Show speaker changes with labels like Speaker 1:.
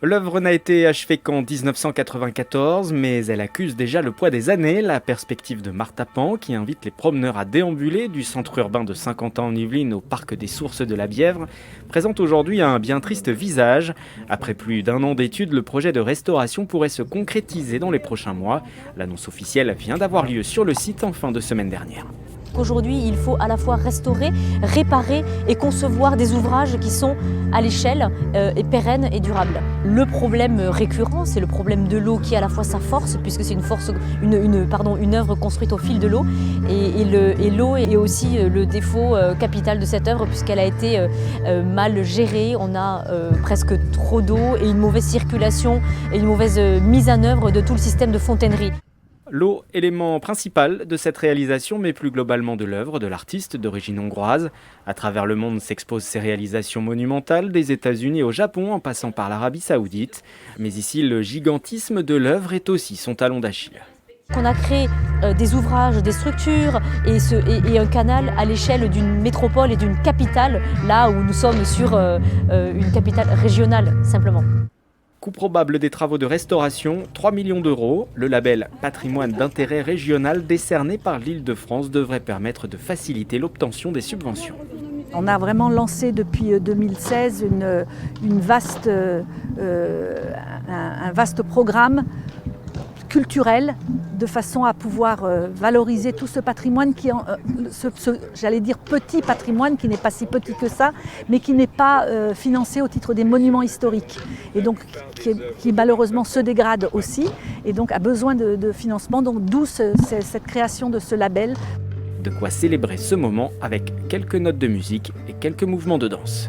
Speaker 1: L'œuvre n'a été achevée qu'en 1994, mais elle accuse déjà le poids des années. La perspective de Martha Pan, qui invite les promeneurs à déambuler du centre urbain de Saint-Quentin en Yvelines au parc des Sources de la Bièvre, présente aujourd'hui un bien triste visage. Après plus d'un an d'études, le projet de restauration pourrait se concrétiser dans les prochains mois. L'annonce officielle vient d'avoir lieu sur le site en fin de semaine dernière.
Speaker 2: Aujourd'hui, il faut à la fois restaurer, réparer et concevoir des ouvrages qui sont à l'échelle et pérennes et durables. Le problème récurrent, c'est le problème de l'eau qui est à la fois sa force, puisque c'est une œuvre construite au fil de l'eau. Et l'eau est aussi le défaut capital de cette œuvre, puisqu'elle a été mal gérée. On a presque trop d'eau et une mauvaise circulation et une mauvaise mise en œuvre de tout le système de fontainerie.
Speaker 1: L'eau, élément principal de cette réalisation, mais plus globalement de l'œuvre de l'artiste d'origine hongroise. À travers le monde s'exposent ses réalisations monumentales, des États-Unis au Japon en passant par l'Arabie Saoudite. Mais ici, le gigantisme de l'œuvre est aussi son talon d'Achille.
Speaker 2: On a créé des ouvrages, des structures et un canal à l'échelle d'une métropole et d'une capitale, là où nous sommes sur une capitale régionale, simplement.
Speaker 1: Coût probable des travaux de restauration, 3 millions d'euros. Le label Patrimoine d'intérêt régional décerné par l'Île-de-France devrait permettre de faciliter l'obtention des subventions.
Speaker 3: On a vraiment lancé depuis 2016 un vaste programme culturel de façon à pouvoir valoriser tout ce patrimoine qui j'allais dire petit patrimoine qui n'est pas si petit que ça, mais qui n'est pas financé au titre des monuments historiques et donc qui malheureusement se dégrade aussi et donc a besoin de financement, donc d'où cette création de ce label.
Speaker 1: De quoi célébrer ce moment avec quelques notes de musique et quelques mouvements de danse.